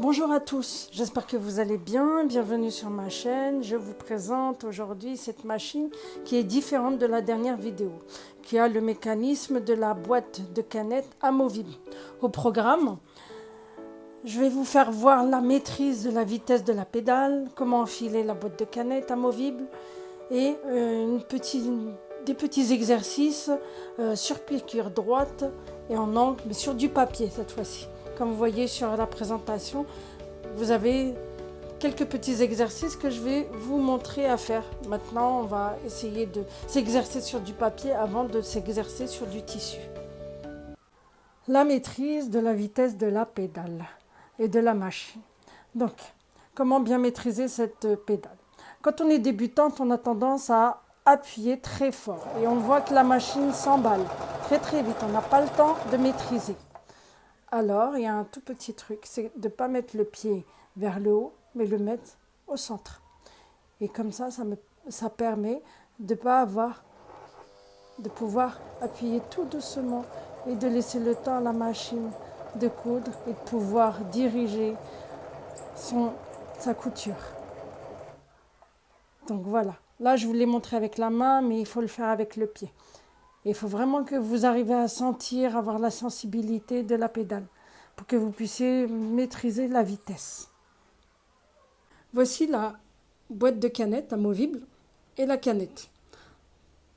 Bonjour à tous, j'espère que vous allez bien, bienvenue sur ma chaîne. Je vous présente aujourd'hui cette machine qui est différente de la dernière vidéo, qui a le mécanisme de la boîte de canettes amovible. Au programme, je vais vous faire voir la maîtrise de la vitesse de la pédale, comment enfiler la boîte de canettes amovible et des petits exercices sur piqûre droite et en angle, mais sur du papier cette fois-ci. Comme vous voyez sur la présentation, vous avez quelques petits exercices que je vais vous montrer à faire. Maintenant, on va essayer de s'exercer sur du papier avant de s'exercer sur du tissu. La maîtrise de la vitesse de la pédale et de la machine. Donc, comment bien maîtriser cette pédale? Quand on est débutante, on a tendance à appuyer très fort et on voit que la machine s'emballe très vite. On n'a pas le temps de maîtriser. Alors, il y a un tout petit truc, c'est de ne pas mettre le pied vers le haut, mais le mettre au centre. Et comme ça permet de pouvoir appuyer tout doucement et de laisser le temps à la machine de coudre et de pouvoir diriger sa couture. Donc voilà, là je vous l'ai montré avec la main, mais il faut le faire avec le pied. Il faut vraiment que vous arriviez à sentir, avoir la sensibilité de la pédale pour que vous puissiez maîtriser la vitesse. Voici la boîte de canettes amovible et la canette.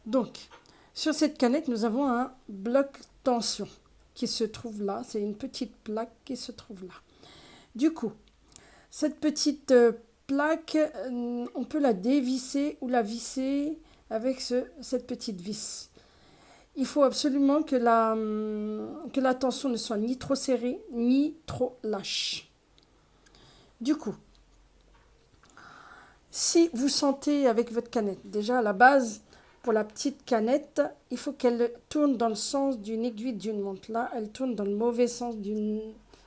Donc, sur cette canette, nous avons un bloc tension qui se trouve là. C'est une petite plaque qui se trouve là. Du coup, cette petite plaque, on peut la dévisser ou la visser avec cette petite vis. Il faut absolument que la tension ne soit ni trop serrée, ni trop lâche. Du coup, si vous sentez avec votre canette, déjà à la base, pour la petite canette, il faut qu'elle tourne dans le sens d'une aiguille d'une montre. Là, elle tourne dans le mauvais sens d'une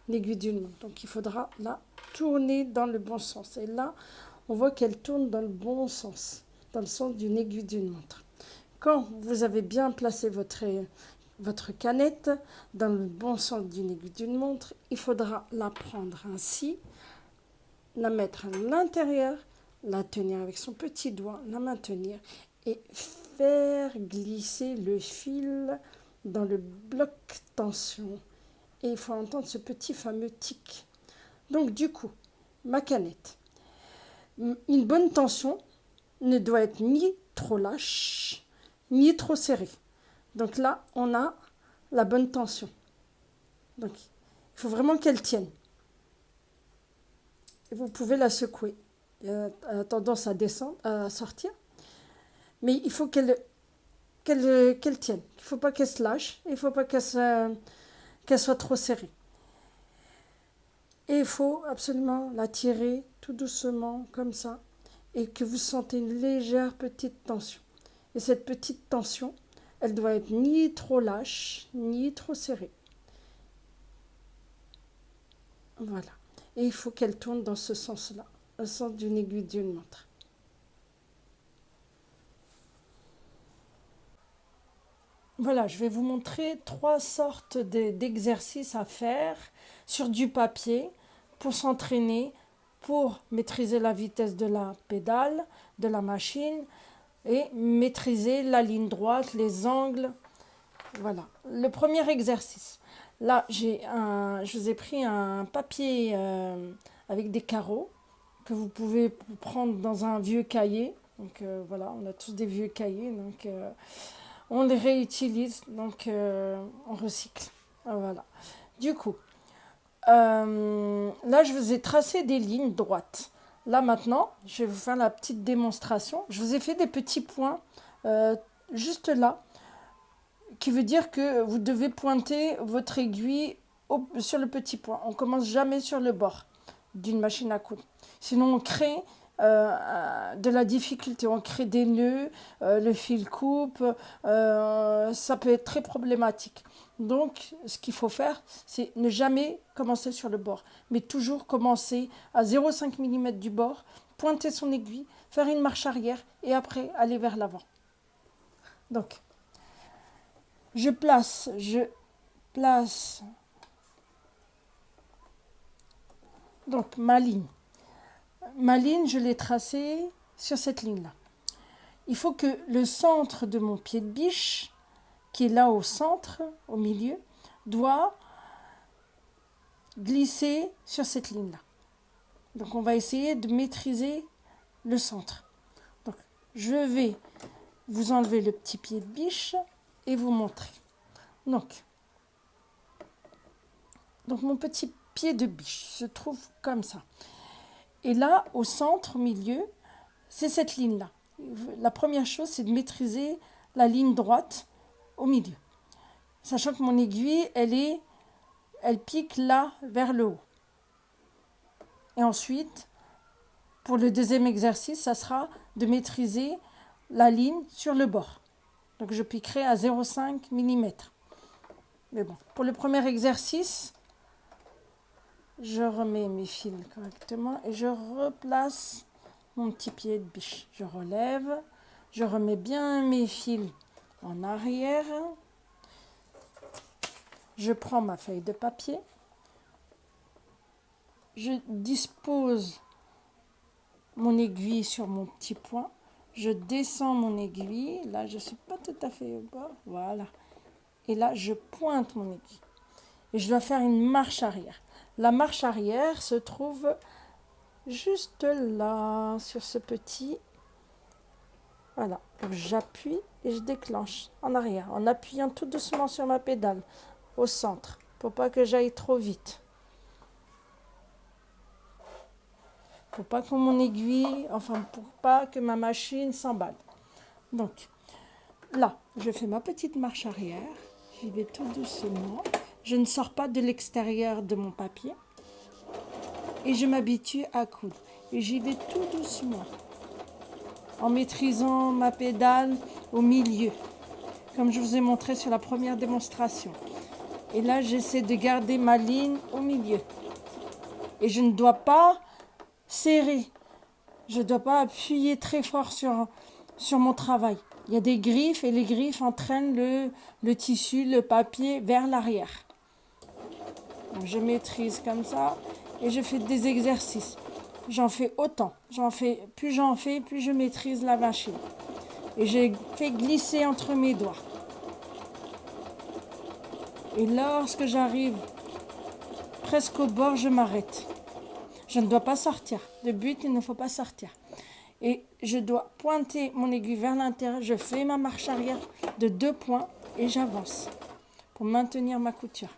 aiguille d'une montre. Donc, il faudra la tourner dans le bon sens. Et là, on voit qu'elle tourne dans le bon sens, dans le sens d'une aiguille d'une montre. Quand vous avez bien placé votre canette dans le bon sens d'une aiguille d'une montre, il faudra la prendre ainsi, la mettre à l'intérieur, la tenir avec son petit doigt, la maintenir et faire glisser le fil dans le bloc tension. Et il faut entendre ce petit fameux tic. Donc du coup, ma canette, une bonne tension ne doit être ni trop lâche, ni trop serré. Donc là, on a la bonne tension. Donc, il faut vraiment qu'elle tienne. Et vous pouvez la secouer. Elle a tendance à descendre, à sortir. Mais il faut qu'elle tienne. Il ne faut pas qu'elle se lâche. Il ne faut pas qu'elle soit trop serrée. Et il faut absolument la tirer tout doucement, comme ça. Et que vous sentez une légère petite tension. Et cette petite tension, elle doit être ni trop lâche, ni trop serrée. Voilà. Et il faut qu'elle tourne dans ce sens-là, au sens d'une aiguille d'une montre. Voilà, je vais vous montrer 3 sortes d'exercices à faire sur du papier pour s'entraîner, pour maîtriser la vitesse de la pédale, de la machine et maîtriser la ligne droite, les angles. Voilà, le premier exercice. Là, je vous ai pris un papier avec des carreaux que vous pouvez prendre dans un vieux cahier. Donc voilà, on a tous des vieux cahiers, donc on les réutilise, donc on recycle. Voilà. Du coup, là, je vous ai tracé des lignes droites. Là, maintenant, je vais vous faire la petite démonstration. Je vous ai fait des petits points juste là, qui veut dire que vous devez pointer votre aiguille sur le petit point. On ne commence jamais sur le bord d'une machine à coudre. Sinon, on crée de la difficulté, on crée des nœuds, le fil coupe, ça peut être très problématique. Donc, ce qu'il faut faire, c'est ne jamais commencer sur le bord, mais toujours commencer à 0,5 mm du bord, pointer son aiguille, faire une marche arrière et après aller vers l'avant. Donc, je place Donc ma ligne. Ma ligne, je l'ai tracée sur cette ligne-là. Il faut que le centre de mon pied de biche, qui est là au centre, au milieu, doit glisser sur cette ligne-là. Donc on va essayer de maîtriser le centre. Donc je vais vous enlever le petit pied de biche et vous montrer. Donc mon petit pied de biche se trouve comme ça. Et là, au centre, au milieu, c'est cette ligne-là. La première chose, c'est de maîtriser la ligne droite au milieu. Sachant que mon aiguille, elle pique là, vers le haut. Et ensuite, pour le deuxième exercice, ça sera de maîtriser la ligne sur le bord. Donc, je piquerai à 0,5 mm. Mais bon, pour le premier exercice, je remets mes fils correctement et je replace mon petit pied de biche. Je relève, je remets bien mes fils en arrière. Je prends ma feuille de papier. Je dispose mon aiguille sur mon petit point. Je descends mon aiguille. Là, je ne suis pas tout à fait au bord. Voilà. Et là, je pointe mon aiguille. Et je dois faire une marche arrière. La marche arrière se trouve juste là, sur ce petit. Voilà. Donc, j'appuie et je déclenche en arrière, en appuyant tout doucement sur ma pédale, au centre, pour pas que j'aille trop vite. Pour pas que mon aiguille, pour pas que ma machine s'emballe. Donc, là, je fais ma petite marche arrière. J'y vais tout doucement. Je ne sors pas de l'extérieur de mon papier. Et je m'habitue à coudre. Et j'y vais tout doucement. En maîtrisant ma pédale au milieu. Comme je vous ai montré sur la première démonstration. Et là, j'essaie de garder ma ligne au milieu. Et je ne dois pas serrer. Je ne dois pas appuyer très fort sur mon travail. Il y a des griffes et les griffes entraînent le tissu, le papier vers l'arrière. Donc je maîtrise comme ça et je fais des exercices. J'en fais autant. Plus j'en fais, plus je maîtrise la machine. Et je fais glisser entre mes doigts. Et lorsque j'arrive presque au bord, je m'arrête. Je ne dois pas sortir. De but, il ne faut pas sortir. Et je dois pointer mon aiguille vers l'intérieur. Je fais ma marche arrière de 2 points et j'avance pour maintenir ma couture.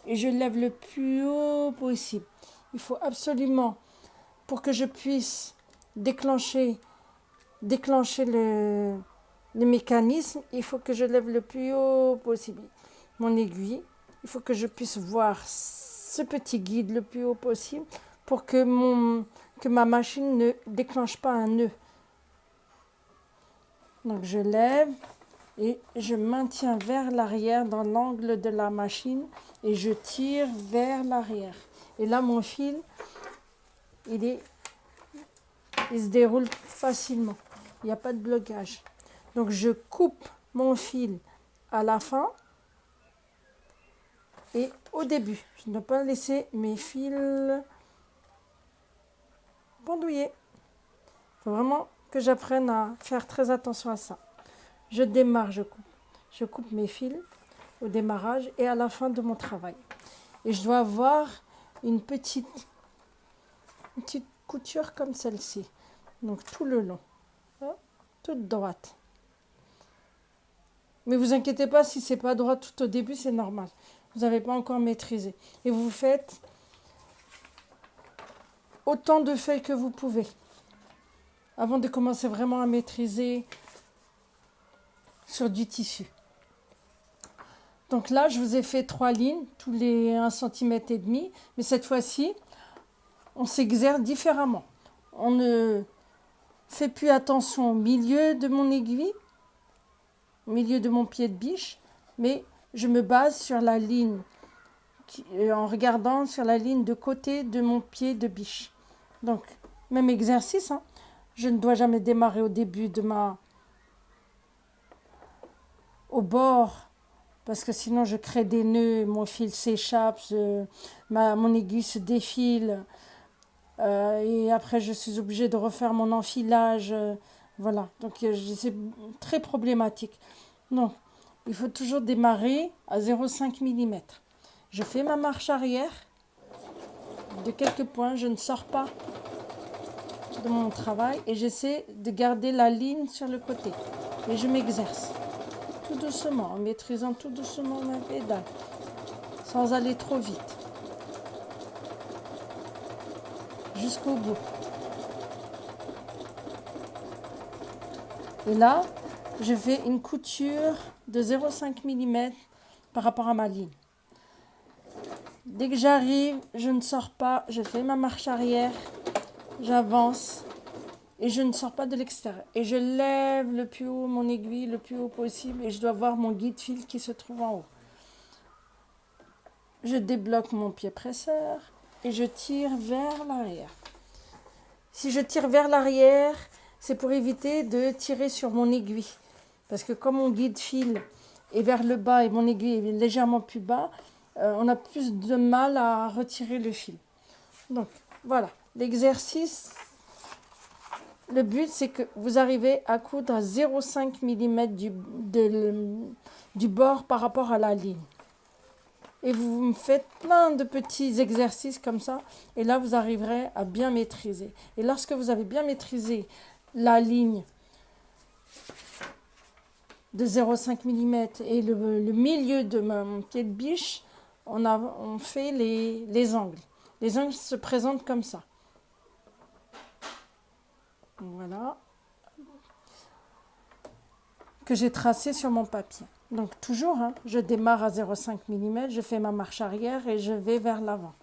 Et je lève le plus haut possible. Il faut absolument, pour que je puisse déclencher le mécanisme, il faut que je lève le plus haut possible mon aiguille. Il faut que je puisse voir ce petit guide le plus haut possible pour que ma machine ne déclenche pas un nœud. Donc je lève et je maintiens vers l'arrière dans l'angle de la machine et je tire vers l'arrière. Et là mon fil, il se déroule facilement. Il n'y a pas de blocage. Donc je coupe mon fil à la fin et au début. Je ne dois pas laisser mes fils pendouiller. Il faut vraiment que j'apprenne à faire très attention à ça. Je démarre, je coupe. Je coupe mes fils au démarrage et à la fin de mon travail. Et je dois avoir une petite couture comme celle-ci. Donc tout le long. Toute droite. Mais vous inquiétez pas, si c'est pas droit tout au début, c'est normal. Vous n'avez pas encore maîtrisé. Et vous faites autant de feuilles que vous pouvez. Avant de commencer vraiment à maîtriser sur du tissu. Donc là, je vous ai fait 3 lignes, tous les 1,5 cm. Mais cette fois-ci, on s'exerce différemment. On ne fait plus attention au milieu de mon aiguille, au milieu de mon pied de biche, mais je me base sur la ligne, en regardant sur la ligne de côté de mon pied de biche. Donc, même exercice, hein. Je ne dois jamais démarrer au début au bord parce que sinon je crée des nœuds, mon fil s'échappe, mon aiguille se défile, et après je suis obligée de refaire mon enfilage, voilà, donc c'est très problématique. Non, il faut toujours démarrer à 0,5 mm. Je fais ma marche arrière de quelques points, je ne sors pas de mon travail et j'essaie de garder la ligne sur le côté. Et je m'exerce tout doucement, en maîtrisant tout doucement ma pédale, sans aller trop vite, jusqu'au bout. Et là, je fais une couture de 0,5 mm par rapport à ma ligne. Dès que j'arrive, je ne sors pas, je fais ma marche arrière, j'avance et je ne sors pas de l'extérieur. Et je lève le plus haut, mon aiguille le plus haut possible et je dois voir mon guide-fil qui se trouve en haut. Je débloque mon pied presseur et je tire vers l'arrière. Si je tire vers l'arrière, c'est pour éviter de tirer sur mon aiguille. Parce que comme mon guide-fil est vers le bas et mon aiguille est légèrement plus bas, on a plus de mal à retirer le fil. Donc voilà, l'exercice, le but c'est que vous arrivez à coudre à 0,5 mm du bord par rapport à la ligne. Et vous me faites plein de petits exercices comme ça, et là vous arriverez à bien maîtriser. Et lorsque vous avez bien maîtrisé la ligne de 0,5 mm et le milieu de mon pied de biche, on fait les angles. Les angles se présentent comme ça. Voilà. Que j'ai tracé sur mon papier. Donc toujours, hein, je démarre à 0,5 mm, je fais ma marche arrière et je vais vers l'avant.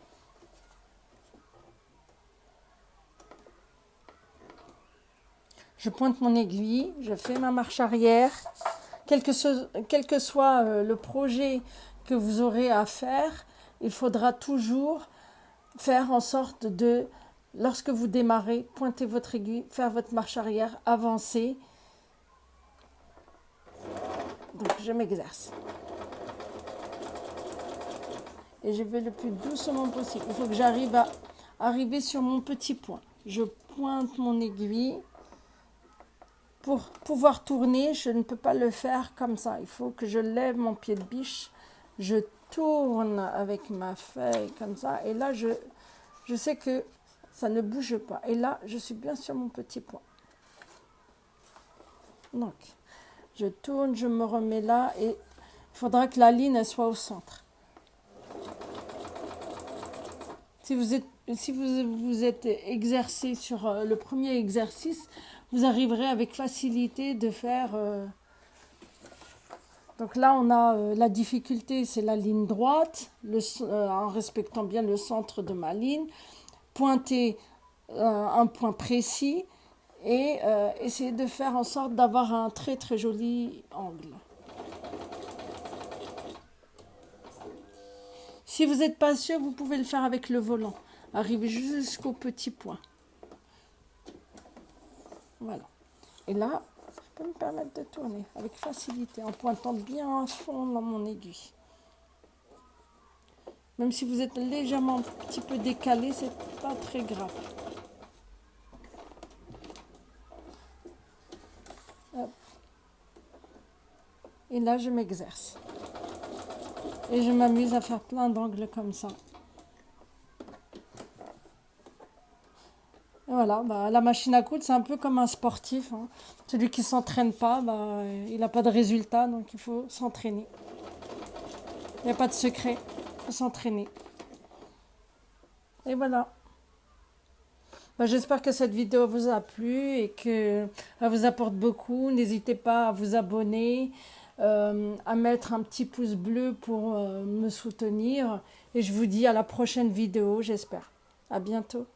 Je pointe mon aiguille, je fais ma marche arrière. Quel que soit le projet que vous aurez à faire, il faudra toujours faire en sorte de, lorsque vous démarrez, pointer votre aiguille, faire votre marche arrière, avancer. Donc je m'exerce. Et je vais le plus doucement possible. Il faut que j'arrive à arriver sur mon petit point. Je pointe mon aiguille. Pour pouvoir tourner, je ne peux pas le faire comme ça. Il faut que je lève mon pied de biche. Je tourne avec ma feuille comme ça. Et là, je sais que ça ne bouge pas. Et là, je suis bien sur mon petit point. Donc, je tourne, je me remets là. Et il faudra que la ligne elle soit au centre. Si vous êtes exercé sur le premier exercice, vous arriverez avec facilité de faire... Donc là, on a la difficulté, c'est la ligne droite, en respectant bien le centre de ma ligne, pointer un point précis et essayer de faire en sorte d'avoir un très très joli angle. Si vous n'êtes pas sûr, vous pouvez le faire avec le volant. Arrivez jusqu'au petit point. Voilà. Et là, je peux me permettre de tourner avec facilité en pointant bien à fond dans mon aiguille. Même si vous êtes légèrement un petit peu décalé, c'est pas très grave. Hop. Et là, je m'exerce. Et je m'amuse à faire plein d'angles comme ça. Et voilà, la machine à coudre, c'est un peu comme un sportif. Hein. Celui qui ne s'entraîne pas, il n'a pas de résultat, donc il faut s'entraîner. Il n'y a pas de secret, il faut s'entraîner. Et voilà. J'espère que cette vidéo vous a plu et qu'elle vous apporte beaucoup. N'hésitez pas à vous abonner, à mettre un petit pouce bleu pour me soutenir. Et je vous dis à la prochaine vidéo, j'espère. À bientôt.